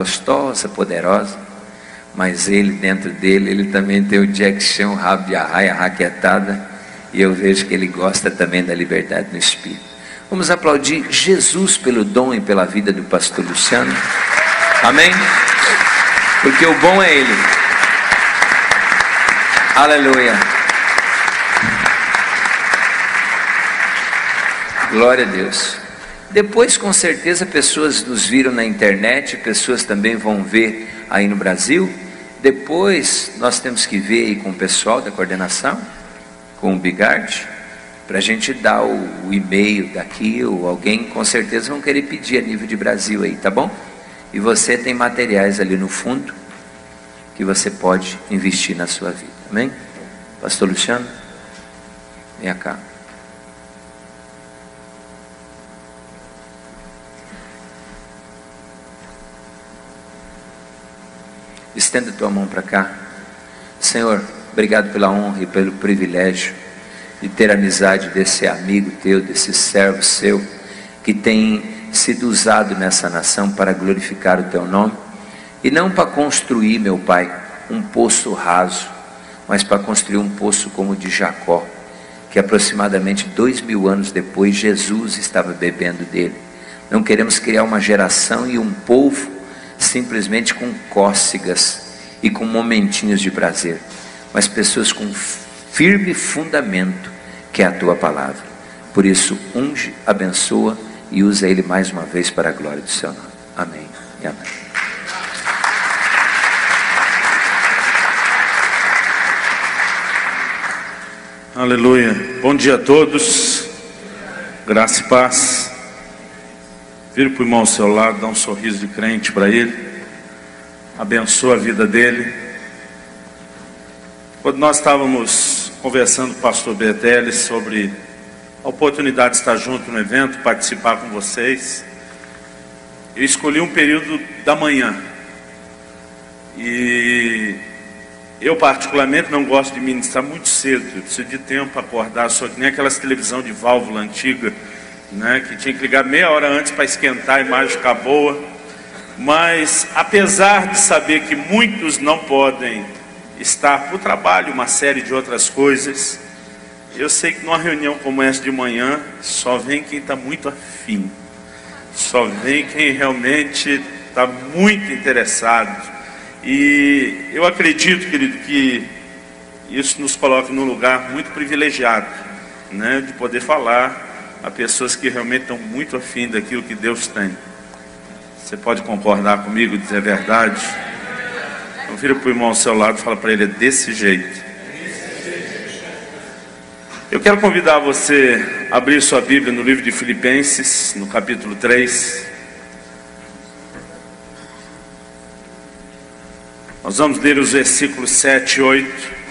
gostosa, poderosa, mas ele, dentro dele, ele também tem o Jack Chan, o rabo de arraia, raquetada, e eu vejo que ele gosta também da liberdade no espírito. Vamos aplaudir Jesus pelo dom e pela vida do pastor Luciano, amém? Porque o bom é ele, aleluia, glória a Deus. Depois, com certeza, pessoas nos viram na internet, pessoas também vão ver aí no Brasil. Depois, nós temos que ver aí com o pessoal da coordenação, com o Bigard, para a gente dar o e-mail daqui, ou alguém com certeza vão querer pedir a nível de Brasil aí, tá bom? E você tem materiais ali no fundo, que você pode investir na sua vida, amém? Pastor Luciano, vem cá. Estenda tua mão para cá. Senhor, obrigado pela honra e pelo privilégio de ter a amizade desse amigo teu, desse servo seu, que tem sido usado nessa nação para glorificar o teu nome, e não para construir, meu Pai, um poço raso, mas para construir um poço como o de Jacó, que aproximadamente 2000 anos depois Jesus estava bebendo dele. Não queremos criar uma geração e um povo simplesmente com cócegas e com momentinhos de prazer, mas pessoas com firme fundamento, que é a tua palavra. Por isso, unge, abençoa e usa ele mais uma vez para a glória do seu nome. Amém e amém. Aleluia. Bom dia a todos, graça e paz. Vira para o irmão ao seu lado, dá um sorriso de crente para ele, abençoa a vida dele. Quando nós estávamos conversando com o pastor Betelli sobre a oportunidade de estar junto no evento, participar com vocês, eu escolhi um período da manhã, e eu particularmente não gosto de ministrar muito cedo, eu preciso de tempo para acordar, só que nem aquelas televisão de válvula antiga, né, que tinha que ligar meia hora antes para esquentar, a imagem ficar boa. Mas apesar de saber que muitos não podem estar por trabalho, uma série de outras coisas, eu sei que numa reunião como essa de manhã só vem quem está muito afim, só vem quem realmente está muito interessado. E eu acredito, querido, que isso nos coloca num lugar muito privilegiado, né, de poder falar a pessoas que realmente estão muito afim daquilo que Deus tem. Você pode concordar comigo, dizer a verdade? Então vira para o irmão ao seu lado e fala para ele, é desse jeito. Eu quero convidar você a abrir sua Bíblia no livro de Filipenses, no capítulo 3. Nós vamos ler os versículos 7 e 8.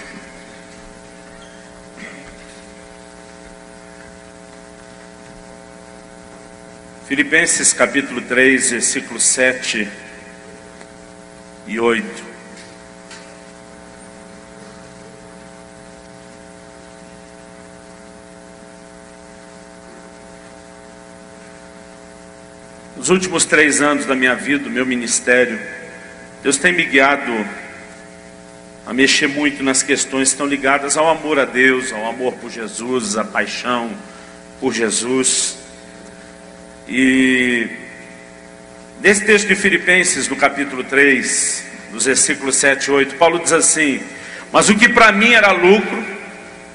Filipenses capítulo 3, versículos 7 e 8. Nos últimos 3 anos da minha vida, do meu ministério, Deus tem me guiado a mexer muito nas questões que estão ligadas ao amor a Deus, ao amor por Jesus, à paixão por Jesus. E nesse texto de Filipenses, no capítulo 3, nos versículos 7 e 8, Paulo diz assim: mas o que para mim era lucro,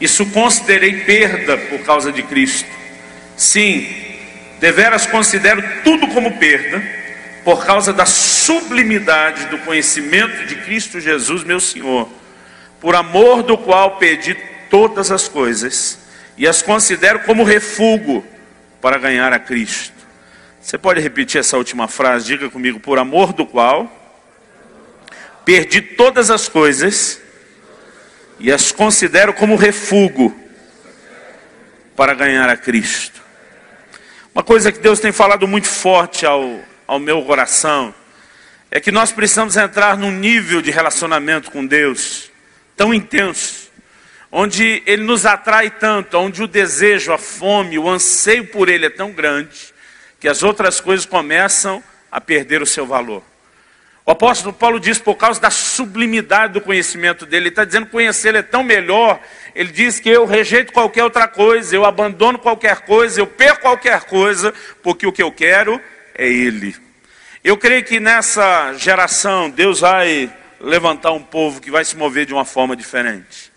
isso considerei perda por causa de Cristo. Sim, deveras considero tudo como perda, por causa da sublimidade do conhecimento de Cristo Jesus, meu Senhor, por amor do qual perdi todas as coisas, e as considero como refúgio para ganhar a Cristo. Você pode repetir essa última frase? Diga comigo: por amor do qual perdi todas as coisas e as considero como refúgio para ganhar a Cristo. Uma coisa que Deus tem falado muito forte ao meu coração é que nós precisamos entrar num nível de relacionamento com Deus tão intenso, onde Ele nos atrai tanto, onde o desejo, a fome, o anseio por Ele é tão grande, que as outras coisas começam a perder o seu valor. O apóstolo Paulo diz por causa da sublimidade do conhecimento dele. Ele está dizendo que conhecê-lo é tão melhor. Ele diz que eu rejeito qualquer outra coisa, eu abandono qualquer coisa, eu perco qualquer coisa, porque o que eu quero é Ele. Eu creio que nessa geração Deus vai levantar um povo que vai se mover de uma forma diferente.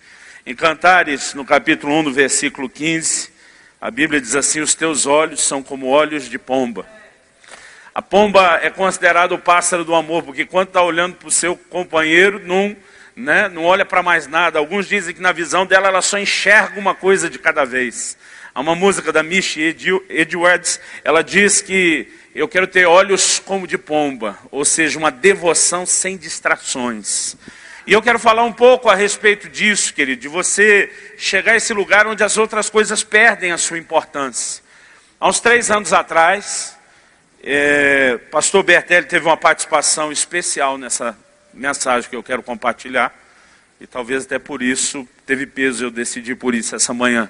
Em Cantares, no capítulo 1, no versículo 15, a Bíblia diz assim: os teus olhos são como olhos de pomba. A pomba é considerada o pássaro do amor, porque quando está olhando para o seu companheiro, não olha para mais nada. Alguns dizem que na visão dela ela só enxerga uma coisa de cada vez. Há uma música da Michi Edwards, ela diz que eu quero ter olhos como de pomba, ou seja, uma devoção sem distrações. E eu quero falar um pouco a respeito disso, querido, de você chegar a esse lugar onde as outras coisas perdem a sua importância. Há uns 3 anos atrás, pastor Bertelli teve uma participação especial nessa mensagem que eu quero compartilhar, e talvez até por isso teve peso, eu decidi por isso essa manhã.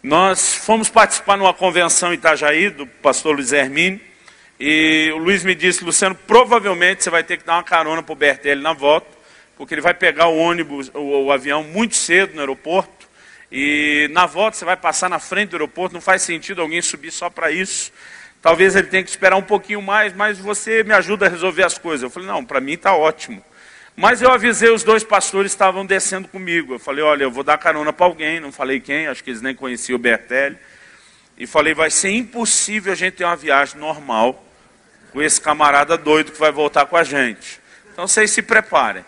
Nós fomos participar numa convenção em Itajaí, do pastor Luiz Hermínio, e o Luiz me disse: Luciano, provavelmente você vai ter que dar uma carona para o Bertelli na volta, porque ele vai pegar o ônibus, o avião muito cedo no aeroporto, e na volta você vai passar na frente do aeroporto, não faz sentido alguém subir só para isso. Talvez ele tenha que esperar um pouquinho mais, mas você me ajuda a resolver as coisas. Eu falei: não, para mim está ótimo. Mas eu avisei os 2 pastores que estavam descendo comigo. Eu falei: olha, eu vou dar carona para alguém, não falei quem, acho que eles nem conheciam o Bertelli. E falei: vai ser impossível a gente ter uma viagem normal com esse camarada doido que vai voltar com a gente. Então vocês se preparem.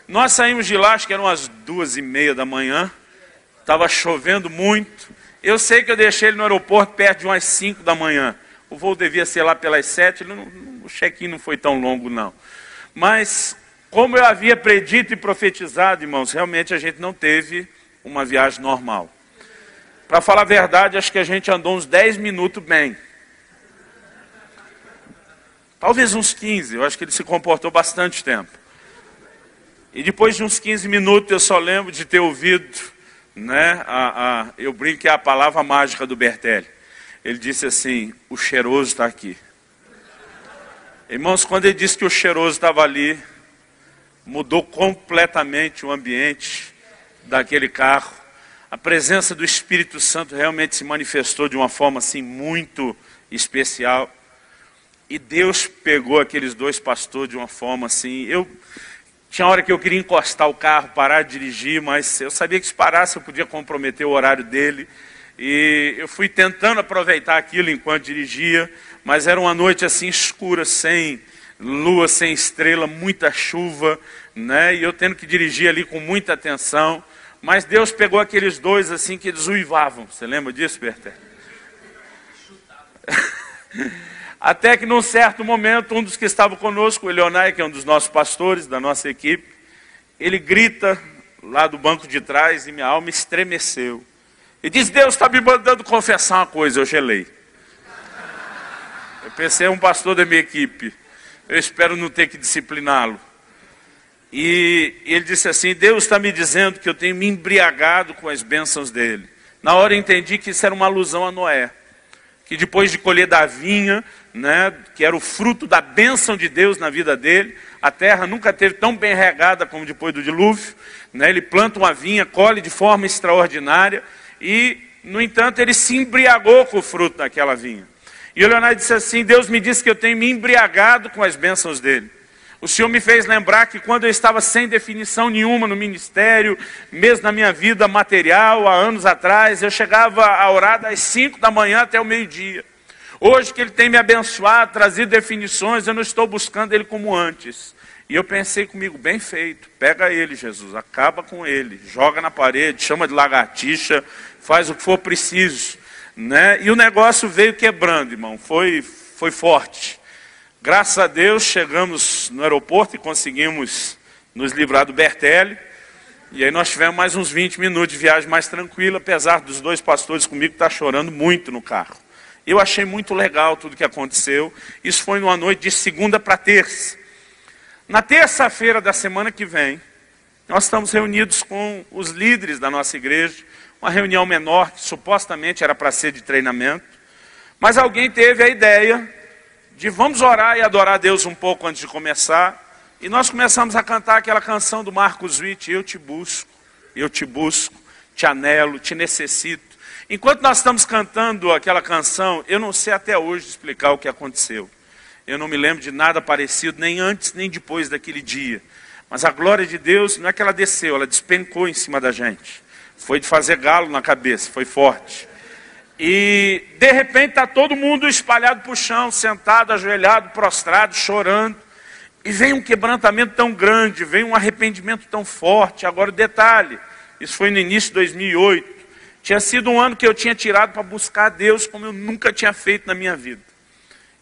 Nós saímos de lá, acho que eram umas 2h30 da manhã, estava chovendo muito. Eu sei que eu deixei ele no aeroporto perto de umas 5 da manhã. O voo devia ser lá pelas 7, o check-in não foi tão longo não. Mas, como eu havia predito e profetizado, irmãos, realmente a gente não teve uma viagem normal. Para falar a verdade, acho que a gente andou uns 10 minutos bem. Talvez uns 15, eu acho que ele se comportou bastante tempo. E depois de uns 15 minutos eu só lembro de ter ouvido, eu brinco que é a palavra mágica do Bertelli. Ele disse assim: o cheiroso está aqui. Irmãos, quando ele disse que o cheiroso estava ali, mudou completamente o ambiente daquele carro. A presença do Espírito Santo realmente se manifestou de uma forma assim muito especial. E Deus pegou aqueles 2 pastores de uma forma assim... Tinha hora que eu queria encostar o carro, parar de dirigir, mas eu sabia que se parasse eu podia comprometer o horário dele. E eu fui tentando aproveitar aquilo enquanto dirigia, mas era uma noite assim escura, sem lua, sem estrela, muita chuva, e eu tendo que dirigir ali com muita atenção. Mas Deus pegou aqueles 2 assim que eles uivavam. Você lembra disso, Bertelli? Até que num certo momento, um dos que estava conosco, o Leonai, que é um dos nossos pastores, da nossa equipe, ele grita lá do banco de trás e minha alma estremeceu. E diz: Deus está me mandando confessar uma coisa. Eu gelei. Eu pensei: é um pastor da minha equipe, eu espero não ter que discipliná-lo. E ele disse assim: Deus está me dizendo que eu tenho me embriagado com as bênçãos dele. Na hora eu entendi que isso era uma alusão a Noé, que depois de colher da vinha, que era o fruto da bênção de Deus na vida dele, a terra nunca esteve tão bem regada como depois do dilúvio. Ele planta uma vinha, colhe de forma extraordinária, e, no entanto, ele se embriagou com o fruto daquela vinha. E o Leonardo disse assim: Deus me disse que eu tenho me embriagado com as bênçãos dele. O Senhor me fez lembrar que quando eu estava sem definição nenhuma no ministério, mesmo na minha vida material, há anos atrás, eu chegava a orar das 5 da manhã até o meio-dia. Hoje que Ele tem me abençoado, trazido definições, eu não estou buscando Ele como antes. E eu pensei comigo: bem feito, pega ele, Jesus, acaba com ele, joga na parede, chama de lagartixa, faz o que for preciso. E o negócio veio quebrando, irmão, foi forte. Graças a Deus chegamos no aeroporto e conseguimos nos livrar do Bertelli. E aí nós tivemos mais uns 20 minutos de viagem mais tranquila, apesar dos 2 pastores comigo estar chorando muito no carro. Eu achei muito legal tudo que aconteceu. Isso foi numa noite de segunda para terça. Na terça-feira da semana que vem, nós estamos reunidos com os líderes da nossa igreja, uma reunião menor, que supostamente era para ser de treinamento, mas alguém teve a ideia de vamos orar e adorar a Deus um pouco antes de começar, E nós começamos a cantar aquela canção do Marcos Witt, eu te busco, te anelo, te necessito. Enquanto nós estamos cantando aquela canção, eu não sei até hoje explicar o que aconteceu. Eu não me lembro de nada parecido, nem antes, nem depois daquele dia. Mas a glória de Deus, não é que ela desceu, ela despencou em cima da gente. Foi de fazer galo na cabeça, foi forte. E de repente está todo mundo espalhado para o chão, sentado, ajoelhado, prostrado, chorando. E vem um quebrantamento tão grande, vem um arrependimento tão forte. Agora o detalhe, isso foi no início de 2008. Tinha sido um ano que eu tinha tirado para buscar a Deus como eu nunca tinha feito na minha vida.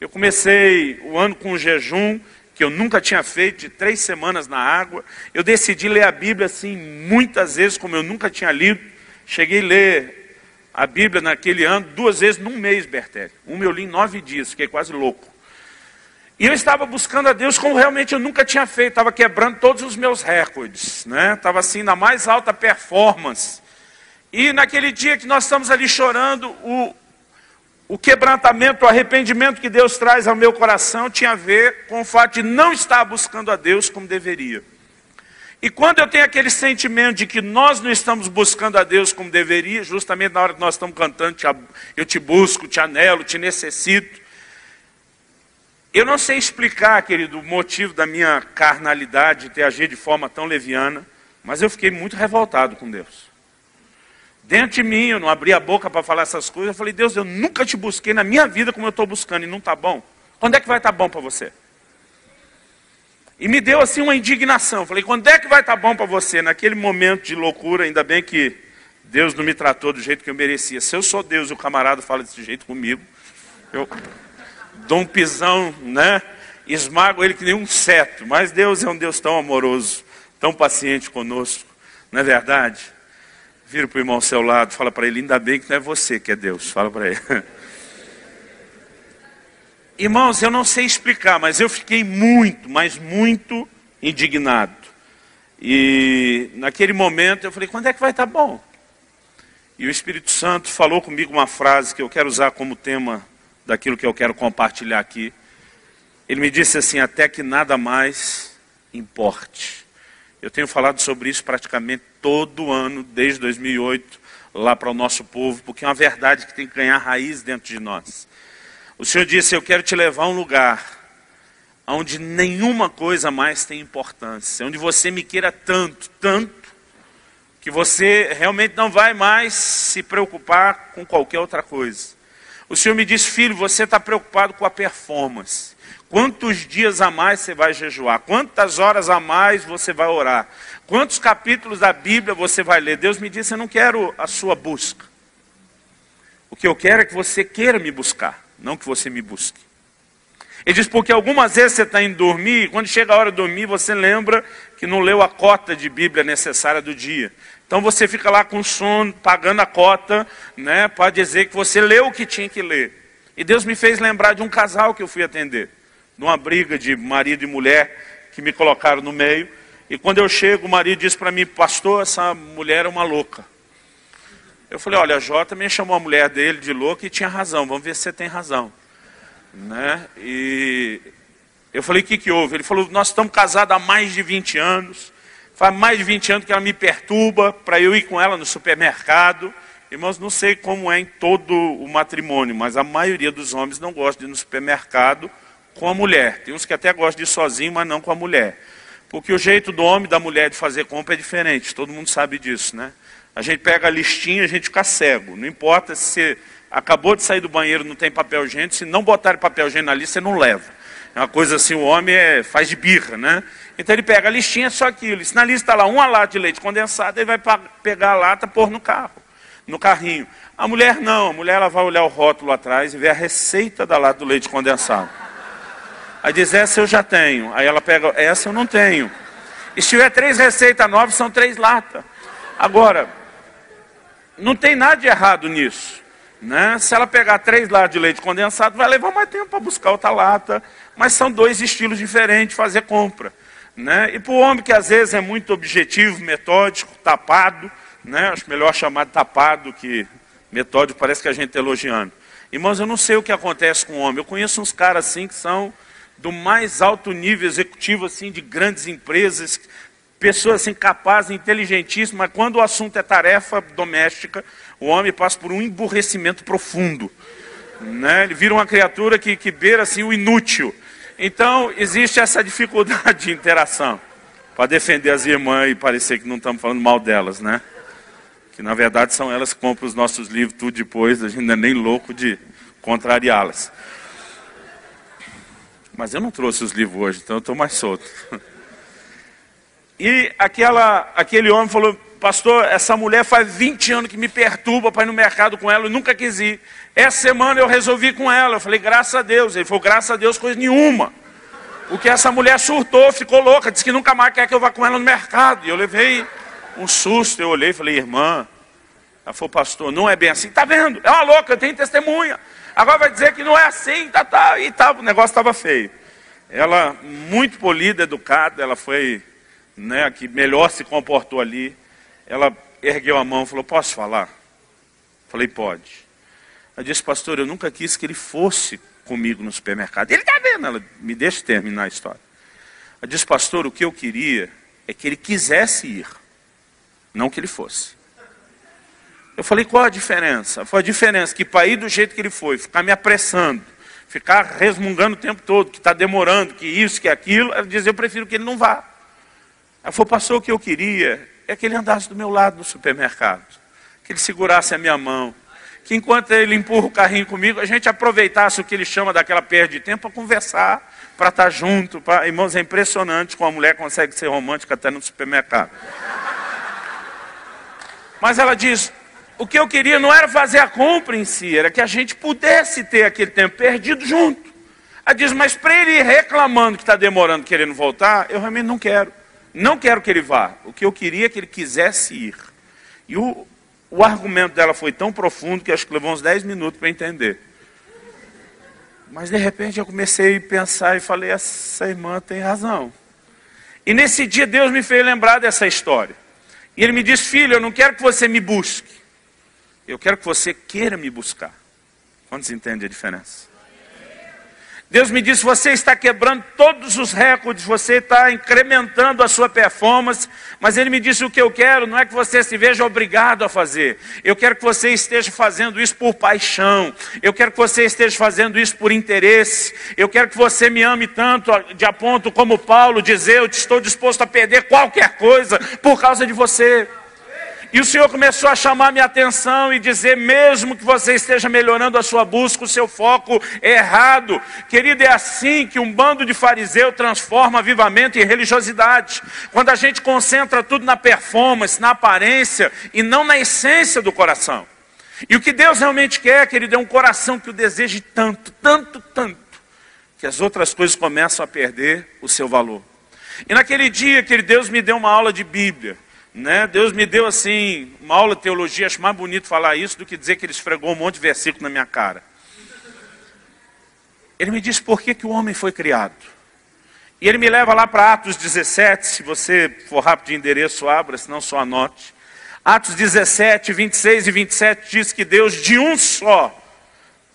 Eu comecei o ano com um jejum que eu nunca tinha feito, de 3 semanas na água. Eu decidi ler a Bíblia assim muitas vezes como eu nunca tinha lido. Cheguei a ler a Bíblia naquele ano 2 vezes num mês, Bertelli. Uma eu li em 9 dias, fiquei quase louco. E eu estava buscando a Deus como realmente eu nunca tinha feito, estava quebrando todos os meus recordes, né? Estava assim na mais alta performance. E naquele dia que nós estamos ali chorando, o quebrantamento, o arrependimento que Deus traz ao meu coração tinha a ver com o fato de não estar buscando a Deus como deveria. E quando eu tenho aquele sentimento de que nós não estamos buscando a Deus como deveria, justamente na hora que nós estamos cantando, eu te busco, te anelo, te necessito, eu não sei explicar, querido, o motivo da minha carnalidade de ter agido de forma tão leviana, mas eu fiquei muito revoltado com Deus. Dentro de mim, eu não abri a boca para falar essas coisas, eu falei, Deus, eu nunca te busquei na minha vida como eu estou buscando e não está bom. Quando é que vai estar bom para você? E me deu assim uma indignação, eu falei, quando é que vai estar bom para você? Naquele momento de loucura, ainda bem que Deus não me tratou do jeito que eu merecia. Se eu sou Deus e o camarada fala desse jeito comigo, eu dou um pisão, né? Esmago ele que nem um cetro. Mas Deus é um Deus tão amoroso, tão paciente conosco. Não é verdade? Vira para o irmão ao seu lado, fala para ele, ainda bem que não é você que é Deus. Fala para ele. Irmãos, eu não sei explicar, mas eu fiquei muito, mas muito indignado. E naquele momento eu falei, quando é que vai estar bom? E o Espírito Santo falou comigo uma frase que eu quero usar como tema daquilo que eu quero compartilhar aqui. Ele me disse assim, até que nada mais importe. Eu tenho falado sobre isso praticamente todo ano, desde 2008, lá para o nosso povo, porque é uma verdade que tem que ganhar raiz dentro de nós. O Senhor disse, eu quero te levar a um lugar onde nenhuma coisa mais tem importância, onde você me queira tanto, tanto, que você realmente não vai mais se preocupar com qualquer outra coisa. O Senhor me disse, filho, você está preocupado com a performance. Quantos dias a mais você vai jejuar? Quantas horas a mais você vai orar? Quantos capítulos da Bíblia você vai ler? Deus me disse, eu não quero a sua busca. O que eu quero é que você queira me buscar, não que você me busque. Ele diz, porque algumas vezes você está indo dormir, e quando chega a hora de dormir, você lembra que não leu a cota de Bíblia necessária do dia. Então você fica lá com sono, pagando a cota, né, para dizer que você leu o que tinha que ler. E Deus me fez lembrar de um casal que eu fui atender, de uma briga de marido e mulher, que me colocaram no meio. E quando eu chego, o marido disse para mim, pastor, essa mulher é uma louca. Eu falei, olha, a Jota me chamou a mulher dele de louca e tinha razão, vamos ver se você tem razão. Né? E eu falei, o que houve? Ele falou, nós estamos casados há mais de 20 anos, faz mais de 20 anos que ela me perturba para eu ir com ela no supermercado. Irmãos, não sei como é em todo o matrimônio, mas a maioria dos homens não gosta de ir no supermercado com a mulher. Tem uns que até gostam de ir sozinho, mas não com a mulher. Porque o jeito do homem e da mulher de fazer compra é diferente, todo mundo sabe disso, né? A gente pega a listinha, a gente fica cego. Não importa se você acabou de sair do banheiro, não tem papel higiênico, se não botar papel higiênico na lista, você não leva. É uma coisa assim, o homem faz de birra, né? Então ele pega a listinha, só aquilo. Se na lista está lá uma lata de leite condensado, ele vai pegar a lata e pôr no carro, no carrinho. A mulher não, a mulher ela vai olhar o rótulo atrás e ver a receita da lata do leite condensado. Aí diz, essa eu já tenho. Aí ela pega, essa eu não tenho. E se tiver 3 receitas novas, são 3 latas. Agora, não tem nada de errado nisso. Né? Se ela pegar 3 latas de leite condensado, vai levar mais tempo para buscar outra lata. Mas são 2 estilos diferentes de fazer compra. Né? E para o homem que às vezes é muito objetivo, metódico, tapado, né? Acho melhor chamar de tapado que metódico, parece que a gente está elogiando. Irmãos, eu não sei o que acontece com o homem. Eu conheço uns caras assim que são do mais alto nível executivo, assim, de grandes empresas, pessoas assim, capazes, inteligentíssimas, mas quando o assunto é tarefa doméstica, o homem passa por um emburrecimento profundo, né? Ele vira uma criatura que beira assim, o inútil. Então, existe essa dificuldade de interação, para defender as irmãs e parecer que não estamos falando mal delas, né? Que na verdade são elas que compram os nossos livros tudo depois, a gente não é nem louco de contrariá-las. Mas eu não trouxe os livros hoje, então eu estou mais solto. E aquele homem falou: pastor, essa mulher faz 20 anos que me perturba para ir no mercado com ela, eu nunca quis ir. Essa semana eu resolvi com ela. Eu falei: graças a Deus. Ele falou: graças a Deus, coisa nenhuma. Porque essa mulher surtou, ficou louca, disse que nunca mais quer que eu vá com ela no mercado. E eu levei um susto, eu olhei e falei: irmã. Ela falou: pastor, não é bem assim. Tá vendo? É uma louca, eu tenho testemunha. Agora vai dizer que não é assim, o negócio estava feio. Ela, muito polida, educada, ela foi, né, a que melhor se comportou ali. Ela ergueu a mão e falou: posso falar? Falei: pode. Ela disse: pastor, eu nunca quis que ele fosse comigo no supermercado. Ele está vendo. Ela: me deixa terminar a história. Ela disse: pastor, o que eu queria é que ele quisesse ir, não que ele fosse. Eu falei: qual a diferença? Foi a diferença que para ir do jeito que ele foi, ficar me apressando, ficar resmungando o tempo todo, que está demorando, que isso, que aquilo, ela dizia: eu prefiro que ele não vá. Ela falou: pastor, o que eu queria é que ele andasse do meu lado no supermercado, que ele segurasse a minha mão, que enquanto ele empurra o carrinho comigo, a gente aproveitasse o que ele chama daquela perda de tempo para conversar, para estar junto. Irmãos, é impressionante como a mulher consegue ser romântica até no supermercado. Mas ela diz: o que eu queria não era fazer a compra em si, era que a gente pudesse ter aquele tempo perdido junto. Ela diz: mas para ele ir reclamando que está demorando, querendo voltar, eu realmente não quero. Não quero que ele vá. O que eu queria é que ele quisesse ir. E o argumento dela foi tão profundo que acho que levou uns 10 minutos para entender. Mas de repente eu comecei a pensar e falei: essa irmã tem razão. E nesse dia Deus me fez lembrar dessa história. E Ele me disse: filho, eu não quero que você me busque. Eu quero que você queira me buscar. Quantos entendem a diferença? Deus me disse: você está quebrando todos os recordes, você está incrementando a sua performance, mas Ele me disse: o que eu quero não é que você se veja obrigado a fazer. Eu quero que você esteja fazendo isso por paixão. Eu quero que você esteja fazendo isso por interesse. Eu quero que você me ame tanto, de a ponto como Paulo dizer: eu estou disposto a perder qualquer coisa por causa de você. E o Senhor começou a chamar minha atenção e dizer: mesmo que você esteja melhorando a sua busca, o seu foco é errado. Querido, é assim que um bando de fariseu transforma avivamento em religiosidade. Quando a gente concentra tudo na performance, na aparência e não na essência do coração. E o que Deus realmente quer, querido, é um coração que o deseje tanto, tanto, tanto, que as outras coisas começam a perder o seu valor. E naquele dia, querido, Deus me deu uma aula de Bíblia. Né? Deus me deu assim, uma aula de teologia. Acho mais bonito falar isso do que dizer que Ele esfregou um monte de versículo na minha cara. Ele me disse por que o homem foi criado. E ele me leva lá para Atos 17, se você for rápido de endereço, abra, senão só anote. Atos 17, 26 e 27 diz que Deus de um só,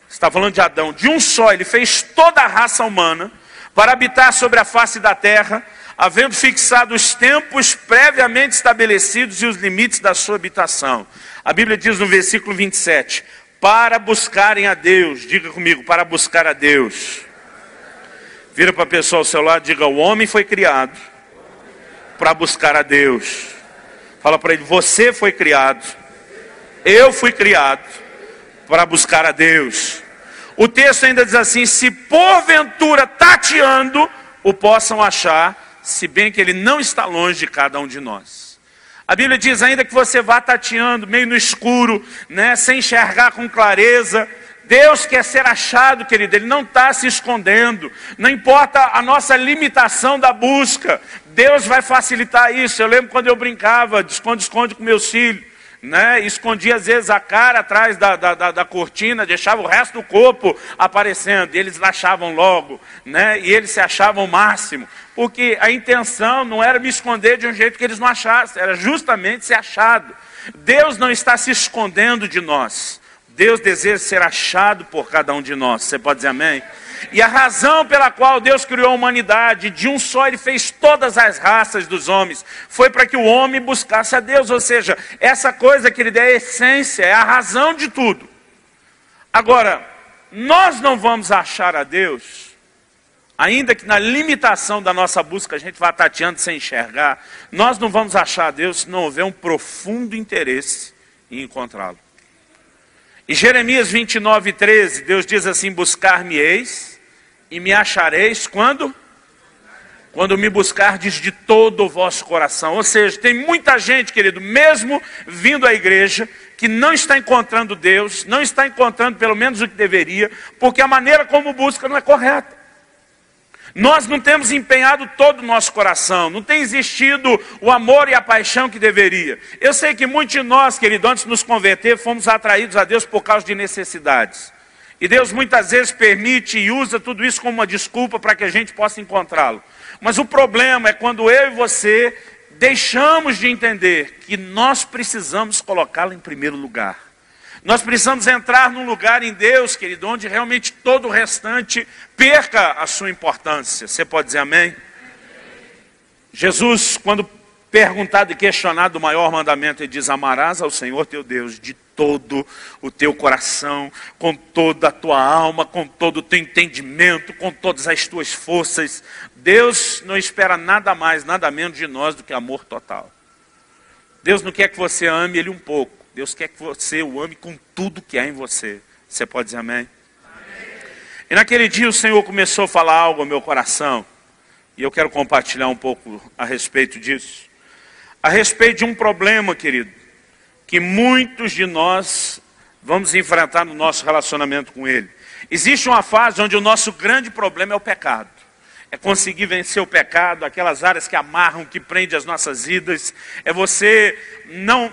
está falando de Adão, de um só, Ele fez toda a raça humana para habitar sobre a face da terra, havendo fixado os tempos previamente estabelecidos e os limites da sua habitação. A Bíblia diz no versículo 27, para buscarem a Deus. Diga comigo: para buscar a Deus. Vira para a pessoa ao seu lado e diga: o homem foi criado para buscar a Deus. Fala para ele: você foi criado, eu fui criado para buscar a Deus. O texto ainda diz assim: se porventura tateando o possam achar, se bem que ele não está longe de cada um de nós. A Bíblia diz ainda que você vá tateando, meio no escuro, né, sem enxergar com clareza. Deus quer ser achado, querido, Ele não está se escondendo. Não importa a nossa limitação da busca, Deus vai facilitar isso. Eu lembro quando eu brincava de esconde-esconde com meus filhos, né? Escondia às vezes a cara atrás da cortina, deixava o resto do corpo aparecendo, e eles achavam logo, né? E eles se achavam o máximo, porque a intenção não era me esconder de um jeito que eles não achassem, era justamente ser achado. Deus não está se escondendo de nós. Deus deseja ser achado por cada um de nós. Você pode dizer amém? E a razão pela qual Deus criou a humanidade, de um só Ele fez todas as raças dos homens, foi para que o homem buscasse a Deus. Ou seja, essa coisa que Ele dá é a essência, é a razão de tudo. Agora, nós não vamos achar a Deus, ainda que na limitação da nossa busca a gente vá tateando sem enxergar, nós não vamos achar a Deus se não houver um profundo interesse em encontrá-lo. Em Jeremias 29:13, Deus diz assim: buscar-me-eis e me achareis quando? Quando me buscardes de todo o vosso coração. Ou seja, tem muita gente, querido, mesmo vindo à igreja, que não está encontrando Deus, não está encontrando pelo menos o que deveria, porque a maneira como busca não é correta. Nós não temos empenhado todo o nosso coração, não tem existido o amor e a paixão que deveria. Eu sei que muitos de nós, querido, antes de nos converter, fomos atraídos a Deus por causa de necessidades. E Deus muitas vezes permite e usa tudo isso como uma desculpa para que a gente possa encontrá-lo. Mas o problema é quando eu e você deixamos de entender que nós precisamos colocá-lo em primeiro lugar. Nós precisamos entrar num lugar em Deus, querido, onde realmente todo o restante perca a sua importância. Você pode dizer amém? Jesus, quando perguntado e questionado do maior mandamento, ele diz: amarás ao Senhor teu Deus de todo o teu coração, com toda a tua alma, com todo o teu entendimento, com todas as tuas forças. Deus não espera nada mais, nada menos de nós do que amor total. Deus não quer que você ame Ele um pouco. Deus quer que você o ame com tudo que há em você. Você pode dizer amém? Amém? E naquele dia o Senhor começou a falar algo ao meu coração. E eu quero compartilhar um pouco a respeito disso. A respeito de um problema, querido, que muitos de nós vamos enfrentar no nosso relacionamento com Ele. Existe uma fase onde o nosso grande problema é o pecado. É conseguir vencer o pecado, aquelas áreas que amarram, que prendem as nossas vidas. É você não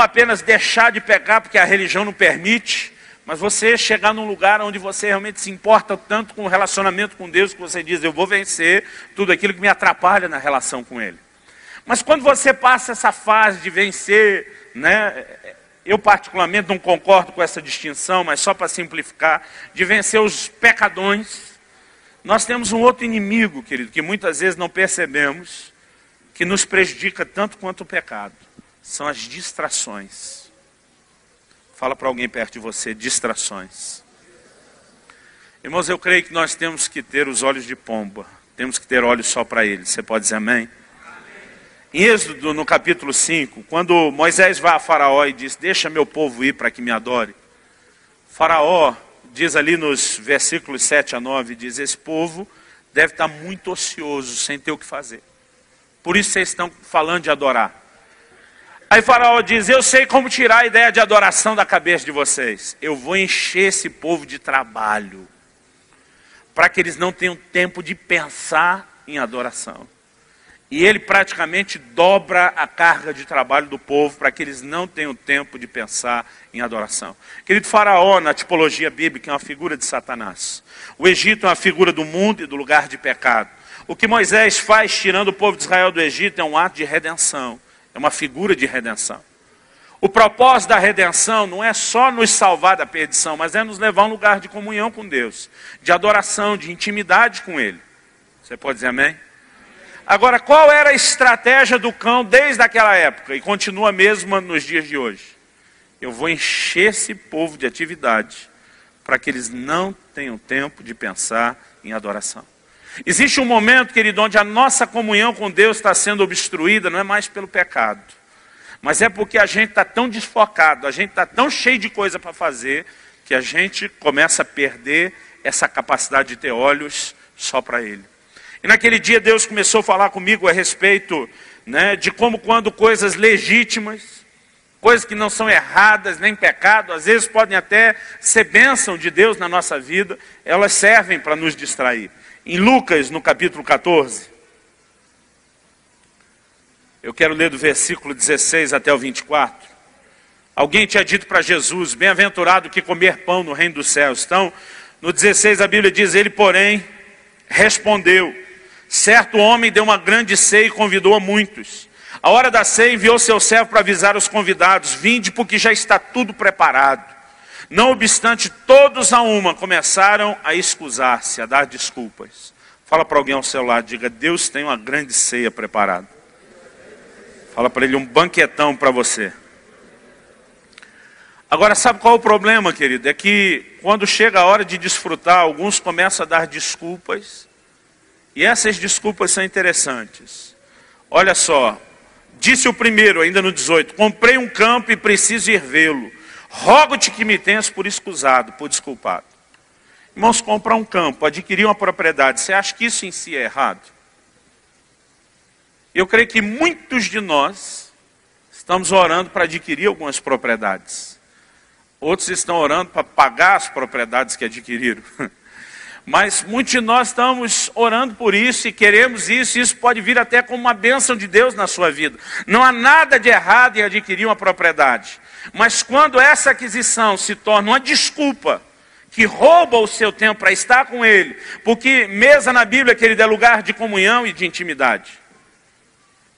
apenas deixar de pecar porque a religião não permite, mas você chegar num lugar onde você realmente se importa tanto com o relacionamento com Deus, que você diz: eu vou vencer tudo aquilo que me atrapalha na relação com Ele. Mas quando você passa essa fase de vencer, né, eu particularmente não concordo com essa distinção, mas só para simplificar, de vencer os pecadões, nós temos um outro inimigo, querido, que muitas vezes não percebemos, que nos prejudica tanto quanto o pecado. São as distrações. Fala para alguém perto de você: distrações. Irmãos, eu creio que nós temos que ter os olhos de pomba. Temos que ter olhos só para Ele. Você pode dizer amém? Em Êxodo, no capítulo 5, quando Moisés vai a Faraó e diz: deixa meu povo ir para que me adore. Faraó diz ali nos versículos 7 a 9, diz: esse povo deve estar muito ocioso, sem ter o que fazer. Por isso vocês estão falando de adorar. Aí Faraó diz: eu sei como tirar a ideia de adoração da cabeça de vocês. Eu vou encher esse povo de trabalho, para que eles não tenham tempo de pensar em adoração. E ele praticamente dobra a carga de trabalho do povo, para que eles não tenham tempo de pensar em adoração. Querido, Faraó, na tipologia bíblica, é uma figura de Satanás. O Egito é uma figura do mundo e do lugar de pecado. O que Moisés faz, tirando o povo de Israel do Egito, é um ato de redenção. É uma figura de redenção. O propósito da redenção não é só nos salvar da perdição, mas é nos levar a um lugar de comunhão com Deus, de adoração, de intimidade com Ele. Você pode dizer amém? Agora, qual era a estratégia do cão desde aquela época? E continua a mesma nos dias de hoje. Eu vou encher esse povo de atividade, para que eles não tenham tempo de pensar em adoração. Existe um momento, querido, onde a nossa comunhão com Deus está sendo obstruída, não é mais pelo pecado, mas é porque a gente está tão desfocado, a gente está tão cheio de coisa para fazer, que a gente começa a perder essa capacidade de ter olhos só para Ele. E naquele dia Deus começou a falar comigo a respeito, né, de como quando coisas legítimas, coisas que não são erradas, nem pecado, às vezes podem até ser bênção de Deus na nossa vida, elas servem para nos distrair. Em Lucas, no capítulo 14, eu quero ler do versículo 16 até o 24. Alguém tinha dito para Jesus: bem-aventurado que comer pão no reino dos céus. Então, no 16 a Bíblia diz: ele, porém, respondeu: certo homem deu uma grande ceia e convidou a muitos. A hora da ceia enviou seu servo para avisar os convidados: vinde, porque já está tudo preparado. Não obstante, todos a uma começaram a escusar-se, a dar desculpas. Fala para alguém ao seu lado, diga: Deus tem uma grande ceia preparada. Fala para ele: um banquetão para você. Agora, sabe qual é o problema, querido? É que quando chega a hora de desfrutar, alguns começam a dar desculpas. E essas desculpas são interessantes. Olha só, disse o primeiro, ainda no 18: comprei um campo e preciso ir vê-lo. Rogo-te que me tenhas por escusado, por desculpado. Irmãos, comprar um campo, adquirir uma propriedade, você acha que isso em si é errado? Eu creio que muitos de nós estamos orando para adquirir algumas propriedades. Outros estão orando para pagar as propriedades que adquiriram. Mas muitos de nós estamos orando por isso e queremos isso. E isso pode vir até como uma bênção de Deus na sua vida. Não há nada de errado em adquirir uma propriedade. Mas quando essa aquisição se torna uma desculpa que rouba o seu tempo para estar com Ele, porque mesa na Bíblia, querido, é lugar de comunhão e de intimidade.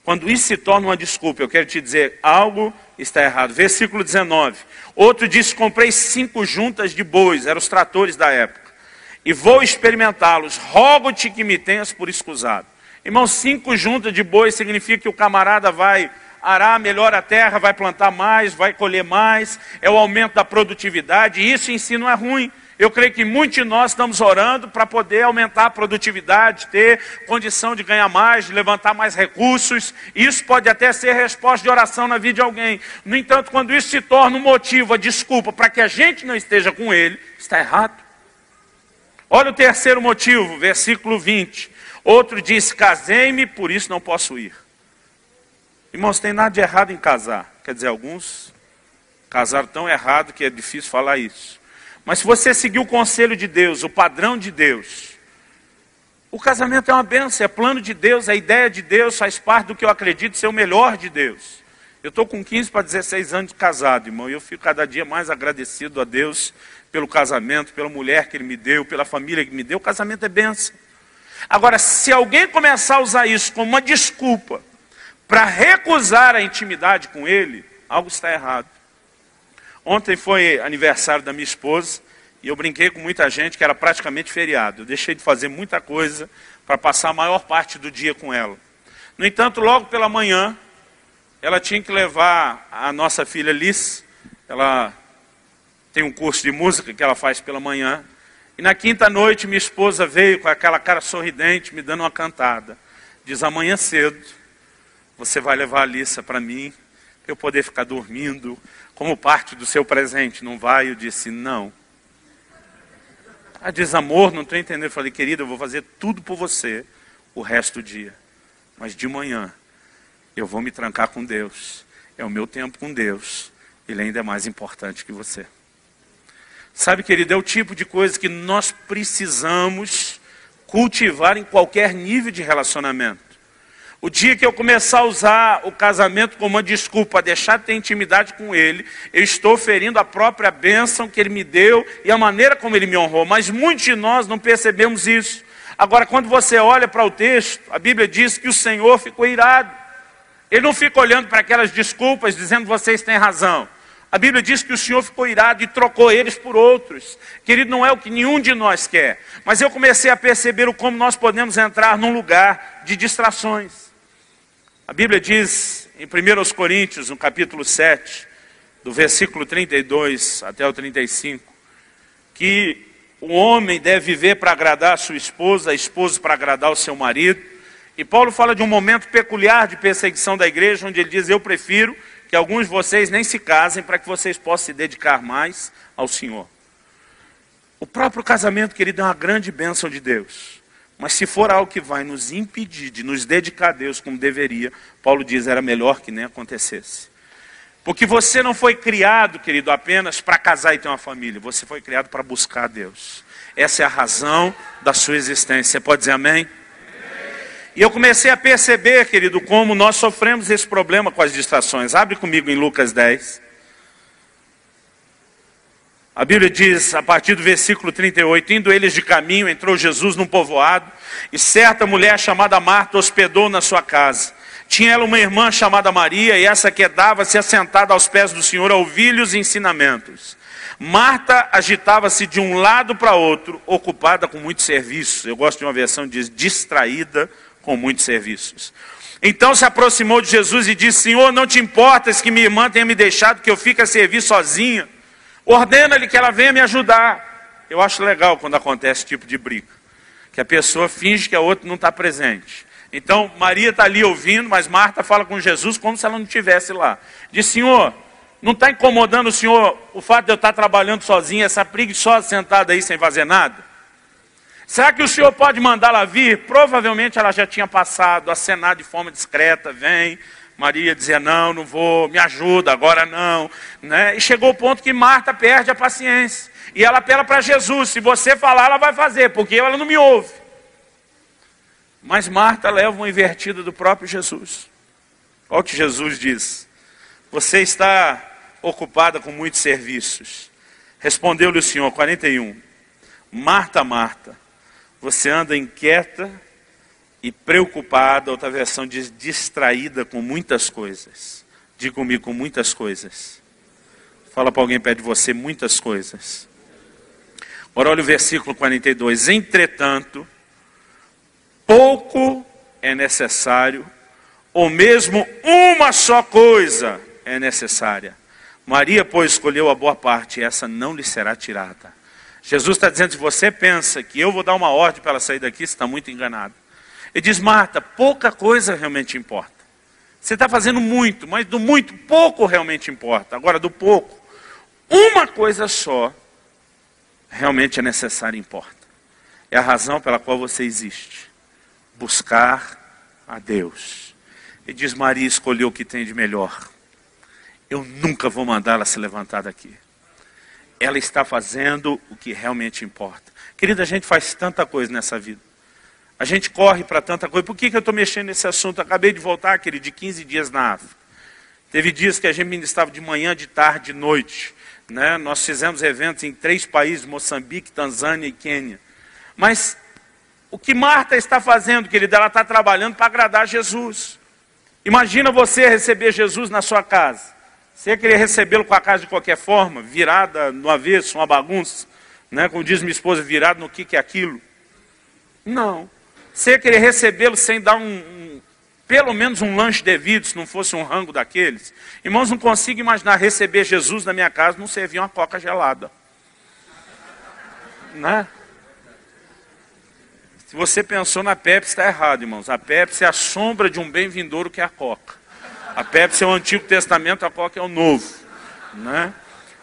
Quando isso se torna uma desculpa, eu quero te dizer, algo está errado. Versículo 19. Outro disse: comprei 5 juntas de bois, eram os tratores da época, e vou experimentá-los. Rogo-te que me tenhas por escusado. Irmão, 5 juntas de bois significa que o camarada vai arar melhor a terra, vai plantar mais, vai colher mais. É o aumento da produtividade, e isso em si não é ruim. Eu creio que muitos de nós estamos orando para poder aumentar a produtividade, ter condição de ganhar mais, de levantar mais recursos. Isso pode até ser resposta de oração na vida de alguém. No entanto, quando isso se torna um motivo, a desculpa para que a gente não esteja com Ele, está errado. Olha o terceiro motivo, versículo 20. Outro disse: casei-me, por isso não posso ir. Irmãos, tem nada de errado em casar. Quer dizer, alguns casaram tão errado que é difícil falar isso. Mas se você seguir o conselho de Deus, o padrão de Deus, o casamento é uma bênção, é plano de Deus, a ideia de Deus, faz parte do que eu acredito ser o melhor de Deus. Eu estou com 15 para 16 anos de casado, irmão, e eu fico cada dia mais agradecido a Deus pelo casamento, pela mulher que Ele me deu, pela família que me deu. O casamento é bênção. Agora, se alguém começar a usar isso como uma desculpa para recusar a intimidade com Ele, algo está errado. Ontem foi aniversário da minha esposa e eu brinquei com muita gente que era praticamente feriado. Eu deixei de fazer muita coisa para passar a maior parte do dia com ela. No entanto, logo pela manhã, ela tinha que levar a nossa filha Liz. Ela tem um curso de música que ela faz pela manhã. E na quinta noite, minha esposa veio com aquela cara sorridente, me dando uma cantada. Diz: amanhã cedo, você vai levar a Alissa para mim, para eu poder ficar dormindo, como parte do seu presente, não vai? Eu disse: não. Ela diz: amor, não estou entendendo. Eu falei: querida, eu vou fazer tudo por você o resto do dia. Mas de manhã, eu vou me trancar com Deus. É o meu tempo com Deus. Ele ainda é mais importante que você. Sabe, querido, é o tipo de coisa que nós precisamos cultivar em qualquer nível de relacionamento. O dia que eu começar a usar o casamento como uma desculpa para deixar de ter intimidade com Ele, eu estou ferindo a própria bênção que Ele me deu e a maneira como Ele me honrou. Mas muitos de nós não percebemos isso. Agora, quando você olha para o texto, a Bíblia diz que o Senhor ficou irado. Ele não fica olhando para aquelas desculpas, dizendo: vocês têm razão. A Bíblia diz que o Senhor ficou irado e trocou eles por outros. Querido, não é o que nenhum de nós quer. Mas eu comecei a perceber como nós podemos entrar num lugar de distrações. A Bíblia diz em 1 Coríntios, no capítulo 7, do versículo 32 até o 35, que o homem deve viver para agradar a sua esposa, a esposa para agradar o seu marido. E Paulo fala de um momento peculiar de perseguição da igreja, onde ele diz: eu prefiro que alguns de vocês nem se casem, para que vocês possam se dedicar mais ao Senhor. O próprio casamento, querido, é uma grande bênção de Deus. Mas se for algo que vai nos impedir de nos dedicar a Deus como deveria, Paulo diz: era melhor que nem acontecesse. Porque você não foi criado, querido, apenas para casar e ter uma família. Você foi criado para buscar a Deus. Essa é a razão da sua existência. Você pode dizer amém? E eu comecei a perceber, querido, como nós sofremos esse problema com as distrações. Abre comigo em Lucas 10. A Bíblia diz, a partir do versículo 38, indo eles de caminho, entrou Jesus num povoado, e certa mulher chamada Marta hospedou na sua casa. Tinha ela uma irmã chamada Maria, e essa quedava-se assentada aos pés do Senhor a ouvir-lhe os ensinamentos. Marta agitava-se de um lado para outro, ocupada com muitos serviços. Eu gosto de uma versão que diz distraída com muitos serviços. Então se aproximou de Jesus e disse: Senhor, não te importas que minha irmã tenha me deixado, que eu fique a servir sozinha? Ordena-lhe que ela venha me ajudar. Eu acho legal quando acontece esse tipo de briga, que a pessoa finge que a outra não está presente. Então Maria está ali ouvindo, mas Marta fala com Jesus como se ela não estivesse lá. Diz: Senhor, não está incomodando o Senhor o fato de eu estar trabalhando sozinha, essa preguiçosa sentada aí sem fazer nada? Será que o Senhor pode mandá-la vir? Provavelmente ela já tinha passado, acenar de forma discreta: vem. Maria dizia: não, não vou, me ajuda, agora não, né? E chegou o ponto que Marta perde a paciência. E ela apela para Jesus: se você falar, ela vai fazer, porque ela não me ouve. Mas Marta leva uma invertida do próprio Jesus. Olha o que Jesus diz: você está ocupada com muitos serviços. Respondeu-lhe o Senhor, 41. Marta, Marta, você anda inquieta e preocupada. Outra versão diz distraída com muitas coisas. Diga comigo: com muitas coisas. Fala para alguém perto de você: muitas coisas. Agora olha o versículo 42. Entretanto, pouco é necessário, ou mesmo uma só coisa é necessária. Maria, pois, escolheu a boa parte, e essa não lhe será tirada. Jesus está dizendo: se você pensa que eu vou dar uma ordem para ela sair daqui, você está muito enganado. Ele diz: Marta, pouca coisa realmente importa. Você está fazendo muito, mas do muito, pouco realmente importa. Agora, do pouco, uma coisa só realmente é necessária e importa. É a razão pela qual você existe: buscar a Deus. Ele diz: Maria escolheu o que tem de melhor. Eu nunca vou mandá-la se levantar daqui. Ela está fazendo o que realmente importa. Querida, a gente faz tanta coisa nessa vida. A gente corre para tanta coisa. Por que eu estou mexendo nesse assunto? Acabei de voltar, querido, de 15 dias na África. Teve dias que a gente ministrava de manhã, de tarde, de noite, né? Nós fizemos eventos em 3 países, Moçambique, Tanzânia e Quênia. Mas o que Marta está fazendo, querida? Ela está trabalhando para agradar Jesus. Imagina você receber Jesus na sua casa. Você ia querer recebê-lo com a casa de qualquer forma, virada no avesso, uma bagunça, né? Como diz minha esposa, virado no que é aquilo? Não. Você ia querer recebê-lo sem dar pelo menos um lanche devido, se não fosse um rango daqueles? Irmãos, não consigo imaginar receber Jesus na minha casa, não servir uma coca gelada. Né? Se você pensou na Pepsi, está errado, irmãos. A Pepsi é a sombra de um bem vindouro que é a Coca. A Pepsi é o Antigo Testamento, a Coca é o Novo. Né?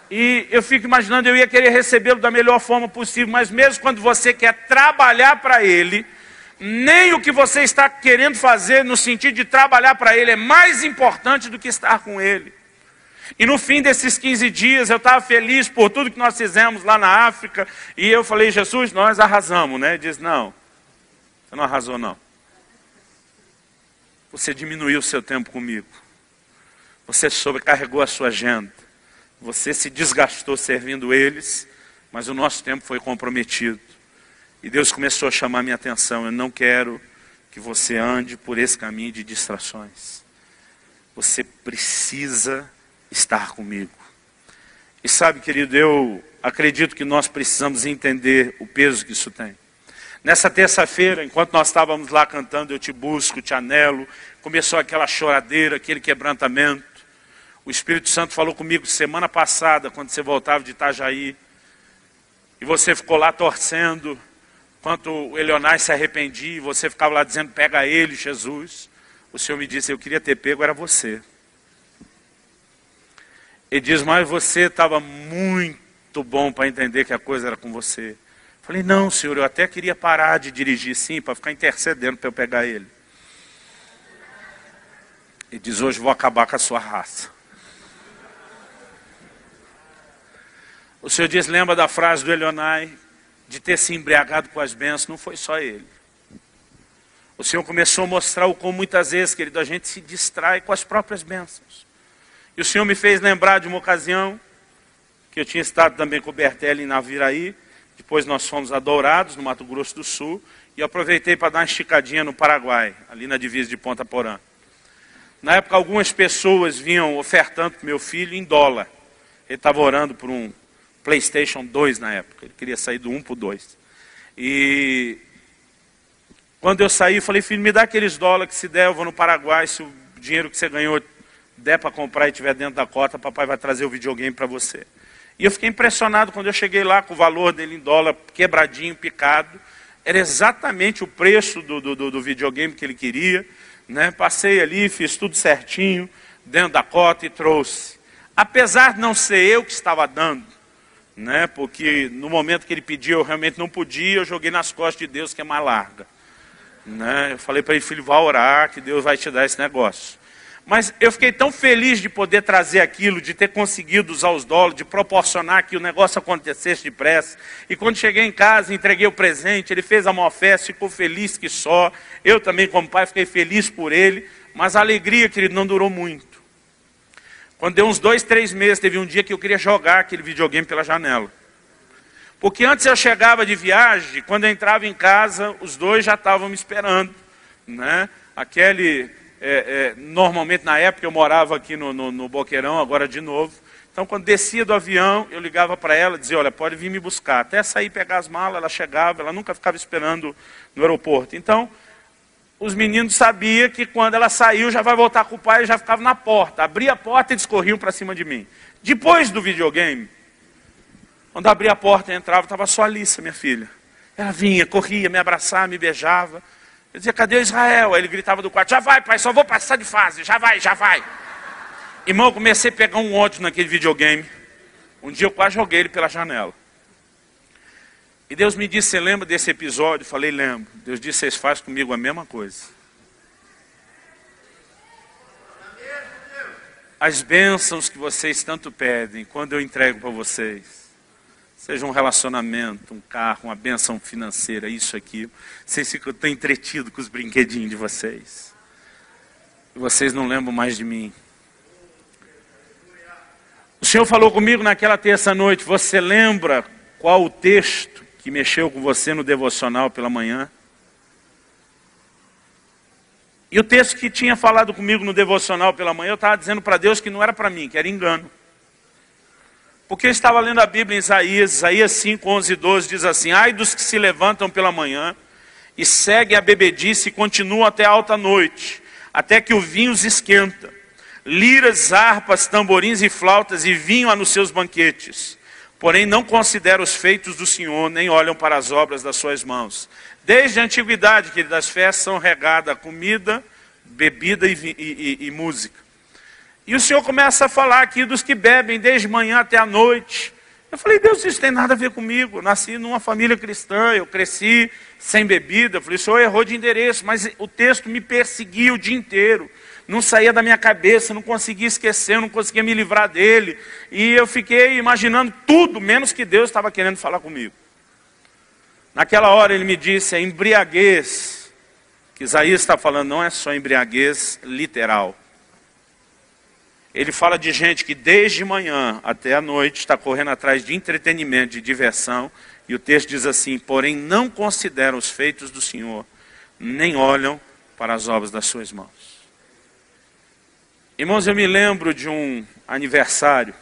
E eu fico imaginando, eu ia querer recebê-lo da melhor forma possível, mas mesmo quando você quer trabalhar para Ele, nem o que você está querendo fazer no sentido de trabalhar para Ele é mais importante do que estar com Ele. E no fim desses 15 dias, eu estava feliz por tudo que nós fizemos lá na África, e eu falei: Jesus, nós arrasamos, né? Ele diz: não, você não arrasou não. Você diminuiu o seu tempo comigo. Você sobrecarregou a sua agenda. Você se desgastou servindo eles, mas o nosso tempo foi comprometido. E Deus começou a chamar minha atenção: eu não quero que você ande por esse caminho de distrações. Você precisa estar comigo. E sabe, querido, eu acredito que nós precisamos entender o peso que isso tem. Nessa terça-feira, enquanto nós estávamos lá cantando Eu Te Busco, Te Anelo, começou aquela choradeira, aquele quebrantamento. O Espírito Santo falou comigo semana passada, quando você voltava de Itajaí, e você ficou lá torcendo, enquanto o Elionai se arrependia, e você ficava lá dizendo: pega ele, Jesus. O Senhor me disse: eu queria ter pego, era você. Ele diz: mas você estava muito bom para entender que a coisa era com você. Falei: não, Senhor, eu até queria parar de dirigir sim, para ficar intercedendo para eu pegar ele. Ele diz: hoje vou acabar com a sua raça. O Senhor diz: lembra da frase do Elionai, de ter se embriagado com as bênçãos? Não foi só ele. O Senhor começou a mostrar o como muitas vezes, querido, a gente se distrai com as próprias bênçãos. E o Senhor me fez lembrar de uma ocasião, que eu tinha estado também com o Bertelli em Naviraí. Depois nós fomos a Dourados, no Mato Grosso do Sul, e eu aproveitei para dar uma esticadinha no Paraguai, ali na divisa de Ponta Porã. Na época, algumas pessoas vinham ofertando para o meu filho em dólar. Ele estava orando por PlayStation 2 na época. Ele queria sair do 1 para o 2. E quando eu saí, eu falei, filho, me dá aqueles dólares que se der, eu vou no Paraguai, se o dinheiro que você ganhou der para comprar e estiver dentro da cota, papai vai trazer o videogame para você. E eu fiquei impressionado quando eu cheguei lá com o valor dele em dólar, quebradinho, picado. Era exatamente o preço do videogame que ele queria. Né? Passei ali, fiz tudo certinho, dentro da cota e trouxe. Apesar de não ser eu que estava dando, né? Porque no momento que ele pediu eu realmente não podia, eu joguei nas costas de Deus, que é mais larga. Né? Eu falei para ele, filho, vá orar, que Deus vai te dar esse negócio. Mas eu fiquei tão feliz de poder trazer aquilo, de ter conseguido usar os dólares, de proporcionar que o negócio acontecesse depressa. E quando cheguei em casa, entreguei o presente, ele fez a maior festa, ficou feliz que só. Eu também, como pai, fiquei feliz por ele. Mas a alegria, querido, não durou muito. Quando deu uns 2, 3 meses, teve um dia que eu queria jogar aquele videogame pela janela. Porque antes eu chegava de viagem, quando eu entrava em casa, os dois já estavam me esperando. Né? Normalmente na época eu morava aqui no Boqueirão, agora de novo. Então quando descia do avião, eu ligava para ela, dizia, olha, pode vir me buscar. Até sair pegar as malas, ela chegava, ela nunca ficava esperando no aeroporto. Então, os meninos sabiam que quando ela saiu, já vai voltar com o pai, e já ficava na porta. Abria a porta e eles corriam para cima de mim. Depois do videogame, quando abria a porta e entrava, estava só a Alissa, minha filha. Ela vinha, corria, me abraçava, me beijava. Eu dizia, cadê o Israel? Aí ele gritava do quarto, já vai pai, só vou passar de fase, já vai, já vai. Irmão, eu comecei a pegar um ódio naquele videogame. Um dia eu quase joguei ele pela janela. E Deus me disse, você lembra desse episódio? Eu falei, lembro. Deus disse, vocês fazem comigo a mesma coisa. As bênçãos que vocês tanto pedem, quando eu entrego para vocês, seja um relacionamento, um carro, uma bênção financeira, isso aqui, vocês ficam tão entretidos com os brinquedinhos de vocês. E vocês não lembram mais de mim. O Senhor falou comigo naquela terça-noite, você lembra qual o texto que mexeu com você no devocional pela manhã? E o texto que tinha falado comigo no devocional pela manhã, eu estava dizendo para Deus que não era para mim, que era engano. Porque eu estava lendo a Bíblia em Isaías 5, 11 e 12, diz assim, ai dos que se levantam pela manhã e seguem a bebedice e continuam até a alta noite, até que o vinho os esquenta. Liras, harpas, tamborins e flautas e vinho há nos seus banquetes. Porém não consideram os feitos do Senhor, nem olham para as obras das suas mãos. Desde a antiguidade, que das festas são regadas a comida, bebida e música. E o Senhor começa a falar aqui dos que bebem desde manhã até a noite. Eu falei, Deus, isso tem nada a ver comigo. Eu nasci numa família cristã, eu cresci sem bebida. Eu falei, o Senhor errou de endereço, mas o texto me perseguia o dia inteiro. Não saía da minha cabeça, não conseguia esquecer, não conseguia me livrar dele. E eu fiquei imaginando tudo, menos que Deus estava querendo falar comigo. Naquela hora ele me disse, a embriaguez, que Isaías está falando, não é só embriaguez literal. Ele fala de gente que desde manhã até a noite está correndo atrás de entretenimento, de diversão. E o texto diz assim, porém não consideram os feitos do Senhor, nem olham para as obras das suas mãos. Irmãos, eu me lembro de um aniversário.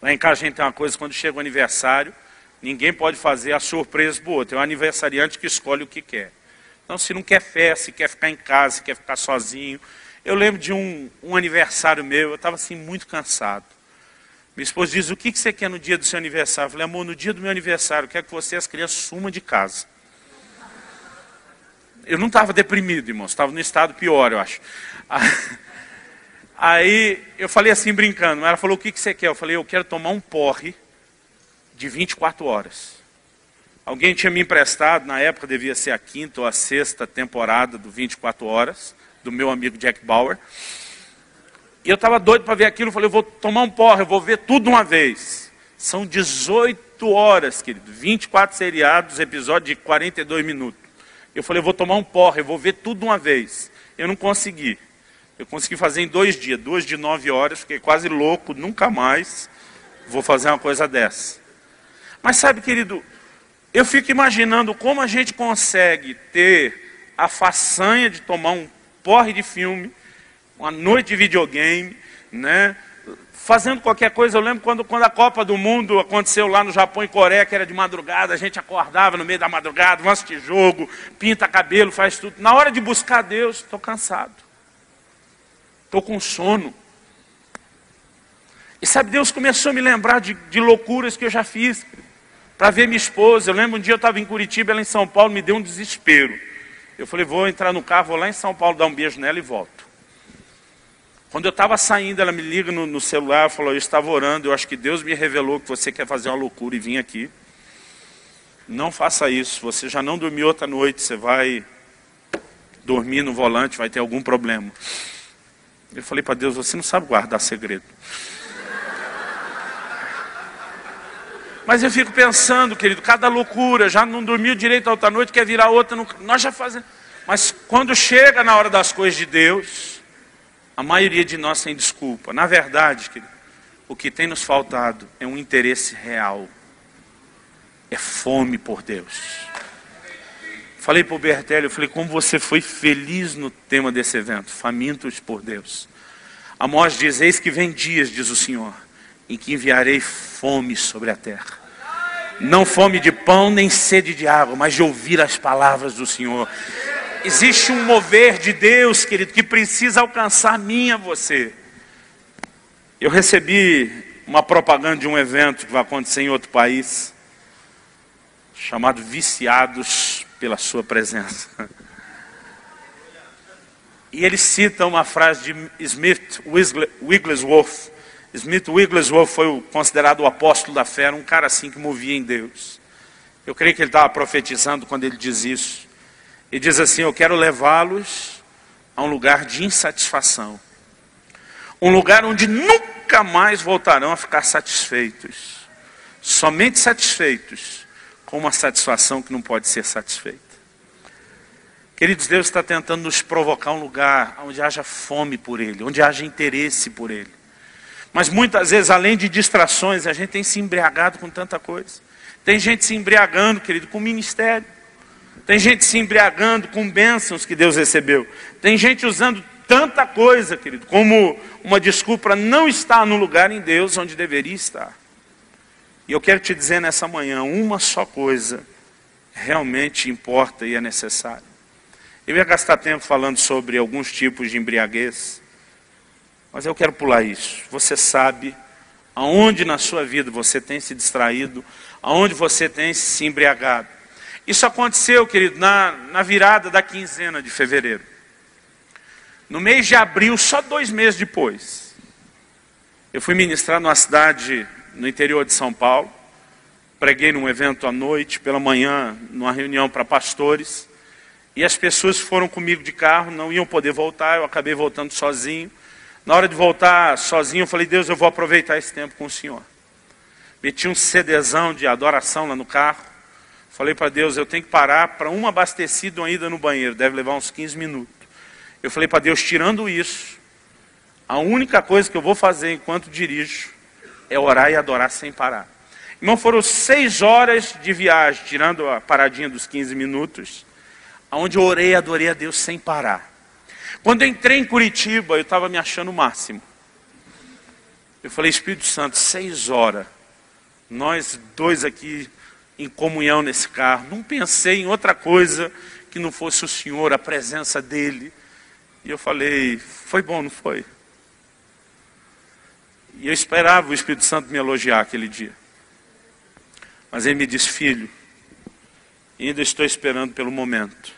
Lá em casa a gente tem uma coisa, quando chega o aniversário, ninguém pode fazer a surpresa para o outro. É o aniversariante que escolhe o que quer. Então, se não quer festa, se quer ficar em casa, se quer ficar sozinho. Eu lembro de um aniversário meu, eu estava assim muito cansado. Minha esposa diz, o que você quer no dia do seu aniversário? Eu falei, amor, no dia do meu aniversário, eu quero que você e as crianças sumam de casa. Eu não estava deprimido, irmãos, estava no estado pior, eu acho. Aí eu falei assim brincando, ela falou, o que você quer? Eu falei, eu quero tomar um porre de 24 horas. Alguém tinha me emprestado, na época devia ser a 5ª ou a 6ª temporada do 24 horas, do meu amigo Jack Bauer. E eu estava doido para ver aquilo, eu falei, eu vou tomar um porre, eu vou ver tudo de uma vez. São 18 horas, querido, 24 seriados, episódio de 42 minutos. Eu falei, eu vou tomar um porre, eu vou ver tudo de uma vez. Eu não consegui. Eu consegui fazer em 2 dias, 2 de 9 horas, fiquei quase louco, nunca mais vou fazer uma coisa dessa. Mas sabe, querido, eu fico imaginando como a gente consegue ter a façanha de tomar um porre de filme, uma noite de videogame, né? fazendo qualquer coisa. Eu lembro quando a Copa do Mundo aconteceu lá no Japão e Coreia, que era de madrugada, a gente acordava no meio da madrugada, vamos assistir jogo, pinta cabelo, faz tudo. Na hora de buscar Deus, estou cansado. Estou com sono. E sabe, Deus começou a me lembrar de loucuras que eu já fiz para ver minha esposa. Eu lembro um dia eu estava em Curitiba, ela em São Paulo, me deu um desespero. Eu falei, vou entrar no carro, vou lá em São Paulo dar um beijo nela e volto. Quando eu estava saindo, ela me liga no celular, falou, eu estava orando, eu acho que Deus me revelou que você quer fazer uma loucura e vim aqui. Não faça isso, você já não dormiu outra noite, você vai dormir no volante, vai ter algum problema. Eu falei para Deus, você não sabe guardar segredo. Mas eu fico pensando, querido, cada loucura, já não dormiu direito a outra noite, quer virar outra, nós já fazemos. Mas quando chega na hora das coisas de Deus, a maioria de nós tem desculpa. Na verdade, querido, o que tem nos faltado é um interesse real. É fome por Deus. Falei para o Bertelli, eu falei, como você foi feliz no tema desse evento, famintos por Deus. Amós diz, eis que vem dias, diz o Senhor, em que enviarei fome sobre a terra. Não fome de pão, nem sede de água, mas de ouvir as palavras do Senhor. Existe um mover de Deus, querido, que precisa alcançar a mim e a você. Eu recebi uma propaganda de um evento que vai acontecer em outro país, chamado Viciados pela Sua Presença. E ele cita uma frase de Smith Wigglesworth. Smith Wigglesworth foi considerado o apóstolo da fé, um cara assim que movia em Deus. Eu creio que ele estava profetizando quando ele diz isso. E diz assim, eu quero levá-los a um lugar de insatisfação. Um lugar onde nunca mais voltarão a ficar satisfeitos. Somente satisfeitos com uma satisfação que não pode ser satisfeita. Queridos, Deus está tentando nos provocar um lugar onde haja fome por Ele, onde haja interesse por Ele. Mas muitas vezes, além de distrações, a gente tem se embriagado com tanta coisa. Tem gente se embriagando, querido, com ministério. Tem gente se embriagando com bênçãos que Deus recebeu. Tem gente usando tanta coisa, querido, como uma desculpa para não estar no lugar em Deus onde deveria estar. E eu quero te dizer nessa manhã, uma só coisa realmente importa e é necessária. Eu ia gastar tempo falando sobre alguns tipos de embriaguez, mas eu quero pular isso. Você sabe aonde na sua vida você tem se distraído, aonde você tem se embriagado. Isso aconteceu, querido, na virada da quinzena de fevereiro. No mês de abril, só 2 meses depois, eu fui ministrar numa cidade no interior de São Paulo. Preguei num evento à noite, pela manhã, numa reunião para pastores. E as pessoas foram comigo de carro, não iam poder voltar, eu acabei voltando sozinho. Na hora de voltar sozinho, eu falei, Deus, eu vou aproveitar esse tempo com o Senhor. Meti um CDzão de adoração lá no carro. Falei para Deus, eu tenho que parar para um abastecido ainda no banheiro, deve levar uns 15 minutos. Eu falei para Deus, tirando isso, a única coisa que eu vou fazer enquanto dirijo é orar e adorar sem parar. Irmão, foram 6 horas de viagem, tirando a paradinha dos 15 minutos, onde eu orei e adorei a Deus sem parar. Quando eu entrei em Curitiba, eu estava me achando o máximo. Eu falei, Espírito Santo, 6 horas, nós dois aqui em comunhão nesse carro, não pensei em outra coisa que não fosse o Senhor, a presença dEle. E eu falei, foi bom, não foi? E eu esperava o Espírito Santo me elogiar aquele dia. Mas ele me disse, filho, ainda estou esperando pelo momento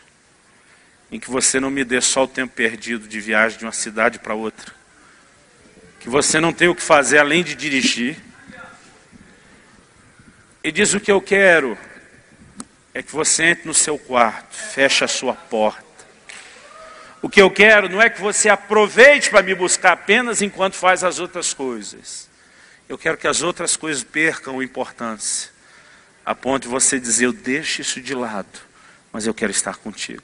em que você não me dê só o tempo perdido de viagem de uma cidade para outra. Que você não tem o que fazer além de dirigir. E diz, o que eu quero é que você entre no seu quarto, feche a sua porta. O que eu quero não é que você aproveite para me buscar apenas enquanto faz as outras coisas. Eu quero que as outras coisas percam importância, a ponto de você dizer, eu deixo isso de lado, mas eu quero estar contigo.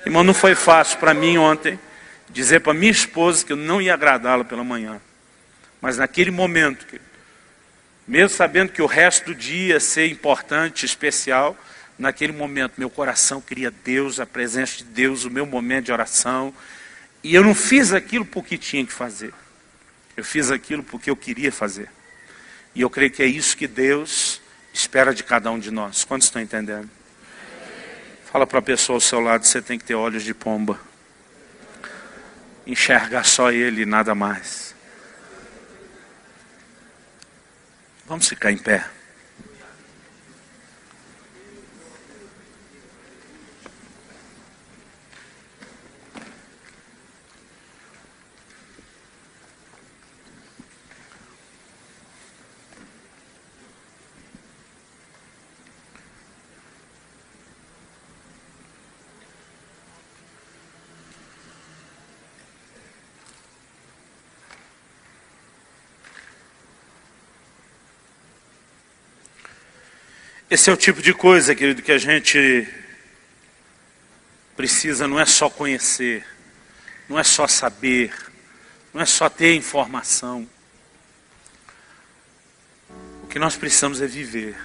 Irmão, não foi fácil para mim ontem dizer para minha esposa que eu não ia agradá-la pela manhã. Mas naquele momento, mesmo sabendo que o resto do dia ia ser importante, especial, naquele momento meu coração queria Deus, a presença de Deus, o meu momento de oração. E eu não fiz aquilo porque tinha que fazer. Eu fiz aquilo porque eu queria fazer. E eu creio que é isso que Deus espera de cada um de nós. Quantos estão entendendo? Fala para a pessoa ao seu lado, você tem que ter olhos de pomba. Enxergar só Ele e nada mais. Vamos ficar em pé. Esse é o tipo de coisa, querido, que a gente precisa, não é só conhecer, não é só saber, não é só ter informação. O que nós precisamos é viver.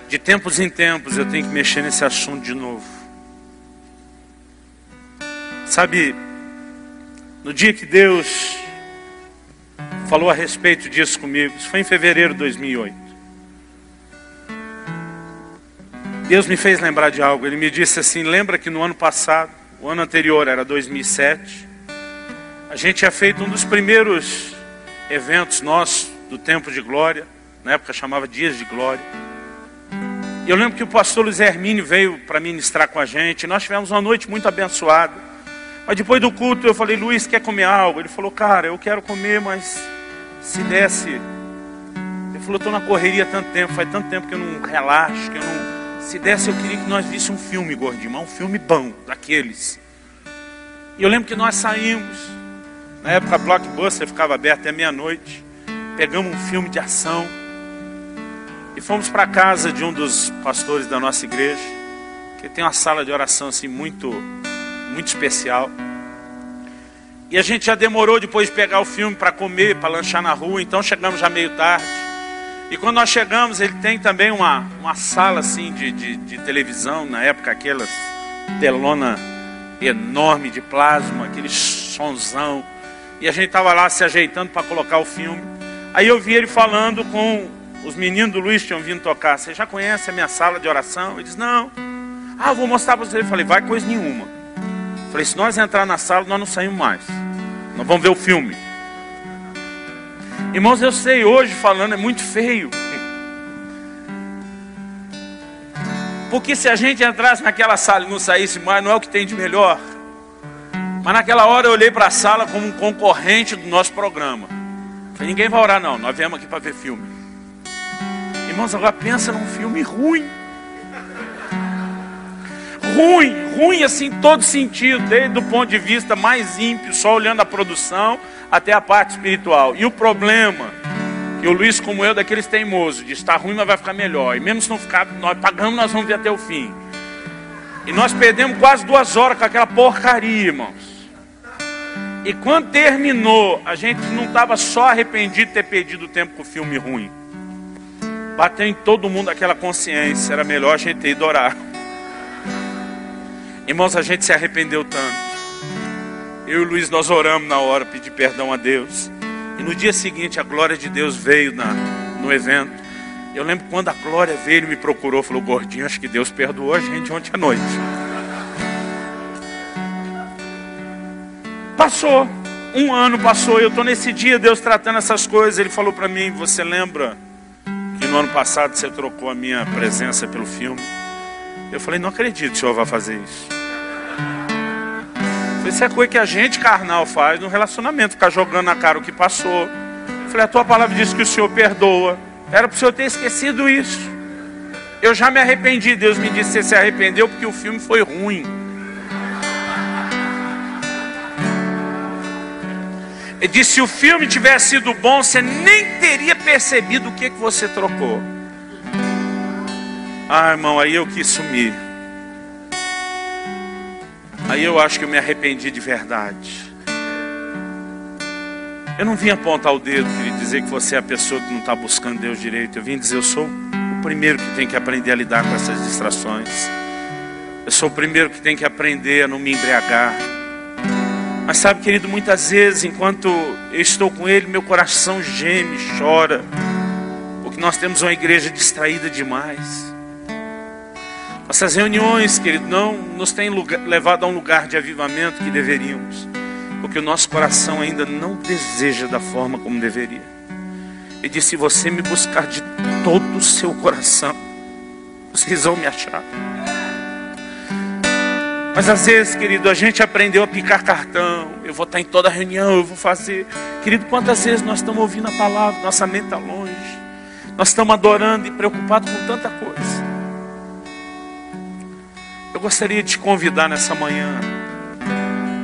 De tempos em tempos eu tenho que mexer nesse assunto de novo. Sabe, no dia que Deus falou a respeito disso comigo, isso foi em fevereiro de 2008. Deus me fez lembrar de algo. Ele me disse assim, lembra que no ano passado, o ano anterior era 2007, a gente tinha feito um dos primeiros eventos nossos do Tempo de Glória, na época chamava Dias de Glória. E eu lembro que o pastor Luiz Hermínio veio para ministrar com a gente, nós tivemos uma noite muito abençoada. Mas depois do culto eu falei, Luiz, quer comer algo? Ele falou, cara, eu quero comer, mas se desse... Ele falou, estou na correria há tanto tempo, faz tanto tempo que eu não relaxo, que eu não... Se desse, eu queria que nós víssemos um filme, gordinho, mas um filme bom, daqueles. E eu lembro que nós saímos, na época a Blockbuster ficava aberta até meia-noite, pegamos um filme de ação e fomos para a casa de um dos pastores da nossa igreja, que tem uma sala de oração assim muito especial. E a gente já demorou depois de pegar o filme para comer, para lanchar na rua, então chegamos já meio tarde. E quando nós chegamos, ele tem também uma sala assim de televisão, na época aquelas telona enorme de plasma, aquele sonzão. E a gente estava lá se ajeitando para colocar o filme. Aí eu vi ele falando com os meninos do Luiz que tinham vindo tocar. Você já conhece a minha sala de oração? Ele disse, não. Ah, eu vou mostrar para você. Eu falei, vai coisa nenhuma. Eu falei, se nós entrar na sala, nós não saímos mais. Nós vamos ver o filme. Irmãos, eu sei, hoje falando é muito feio. Porque se a gente entrasse naquela sala e não saísse mais, não é o que tem de melhor. Mas naquela hora eu olhei para a sala como um concorrente do nosso programa. Falei, ninguém vai orar não, nós viemos aqui para ver filme. Irmãos, agora pensa num filme ruim. Ruim assim, em todo sentido, desde o ponto de vista mais ímpio, só olhando a produção, até a parte espiritual. E o problema, que o Luiz como eu, daqueles teimosos, diz, está ruim, mas vai ficar melhor. E mesmo se não ficar, nós pagamos, nós vamos ver até o fim. E nós perdemos quase 2 horas com aquela porcaria, irmãos. E quando terminou, a gente não estava só arrependido de ter perdido o tempo com o filme ruim. Bateu em todo mundo aquela consciência, era melhor a gente ter ido orar. Irmãos, a gente se arrependeu tanto. Eu e o Luiz, nós oramos na hora, pedir perdão a Deus. E no dia seguinte, a glória de Deus veio no evento. Eu lembro quando a glória veio, ele me procurou, falou, gordinho, acho que Deus perdoou a gente ontem à noite. Passou, 1 ano passou, eu estou nesse dia, Deus tratando essas coisas. Ele falou para mim, você lembra que no ano passado você trocou a minha presença pelo filme? Eu falei, não acredito que o senhor vai fazer isso. Isso é coisa que a gente carnal faz no relacionamento, ficar jogando na cara o que passou. Eu falei, a tua palavra diz que o senhor perdoa. Era para o senhor ter esquecido isso. Eu já me arrependi. Deus me disse, você se arrependeu porque o filme foi ruim. Ele disse, se o filme tivesse sido bom, você nem teria percebido o que você trocou. Ah, irmão, aí eu quis sumir. Aí eu acho que eu me arrependi de verdade. Eu não vim apontar o dedo, queria dizer que você é a pessoa que não está buscando Deus direito. Eu vim dizer, eu sou o primeiro que tem que aprender a lidar com essas distrações. Eu sou o primeiro que tem que aprender a não me embriagar. Mas sabe, querido, muitas vezes, enquanto eu estou com Ele, meu coração geme, chora, porque nós temos uma igreja distraída demais. Nossas reuniões, querido, não nos têm levado a um lugar de avivamento que deveríamos, porque o nosso coração ainda não deseja da forma como deveria. Ele disse: se você me buscar de todo o seu coração, vocês vão me achar. Mas às vezes, querido, a gente aprendeu a picar cartão. Eu vou estar em toda reunião, eu vou fazer. Querido, quantas vezes nós estamos ouvindo a palavra, nossa mente está longe, nós estamos adorando e preocupados com tanta coisa. Eu gostaria de te convidar nessa manhã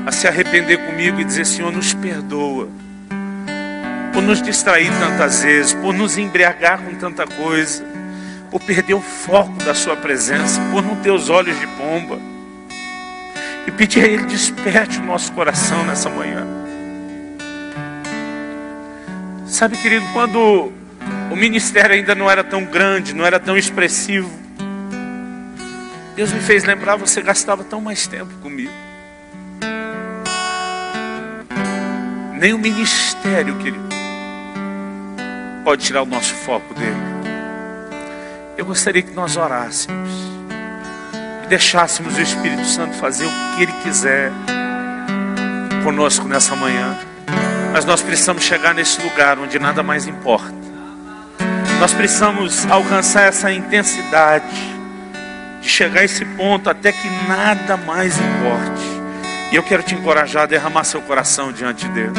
a se arrepender comigo e dizer: Senhor, nos perdoa por nos distrair tantas vezes, por nos embriagar com tanta coisa, por perder o foco da sua presença, por não ter os olhos de pomba. E pedir a Ele: desperte o nosso coração nessa manhã. Sabe, querido, quando o ministério ainda não era tão grande, não era tão expressivo, Deus me fez lembrar: você gastava tão mais tempo comigo. Nem o ministério, querido, pode tirar o nosso foco dele. Eu gostaria que nós orássemos, deixássemos o Espírito Santo fazer o que Ele quiser conosco nessa manhã. Mas nós precisamos chegar nesse lugar onde nada mais importa. Nós precisamos alcançar essa intensidade de chegar a esse ponto até que nada mais importe. E eu quero te encorajar a derramar seu coração diante de Deus.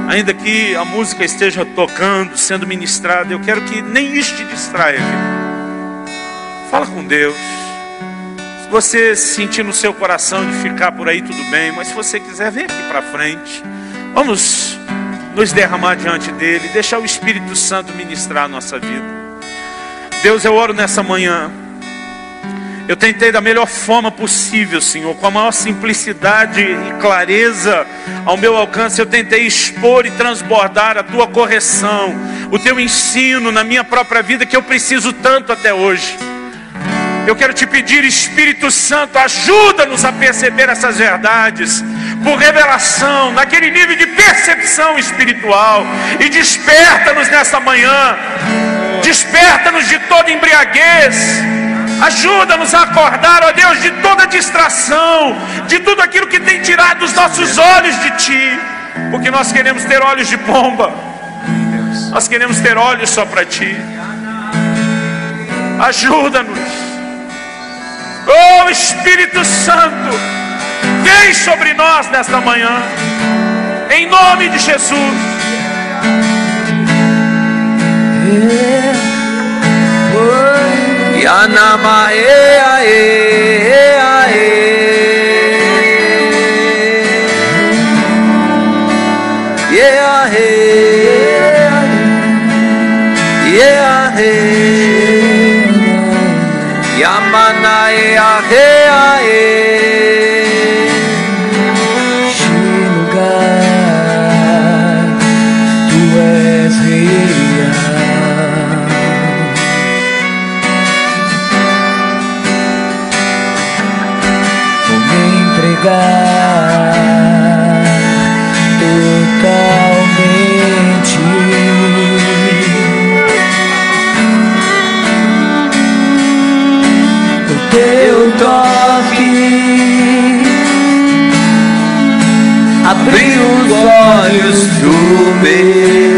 Ainda que a música esteja tocando, sendo ministrada, eu quero que nem isso te distraia, querido. Fala com Deus. Se você sentir no seu coração de ficar por aí, tudo bem. Mas se você quiser, vem aqui para frente. Vamos nos derramar diante dEle, deixar o Espírito Santo ministrar a nossa vida. Deus, eu oro nessa manhã. Eu tentei da melhor forma possível, Senhor, com a maior simplicidade e clareza ao meu alcance. Eu tentei expor e transbordar a Tua correção, o Teu ensino na minha própria vida, que eu preciso tanto até hoje. Eu quero te pedir, Espírito Santo, ajuda-nos a perceber essas verdades por revelação, naquele nível de percepção espiritual, e desperta-nos nessa manhã, desperta-nos de toda embriaguez, ajuda-nos a acordar, ó Deus, de toda distração, de tudo aquilo que tem tirado os nossos olhos de Ti, porque nós queremos ter olhos de pomba, nós queremos ter olhos só para Ti. Ajuda-nos. Oh Espírito Santo, vem sobre nós nesta manhã, em nome de Jesus. Yanama Yamana lugar, Tu és real. Vou me entregar totalmente. Teu toque abriu os olhos do meu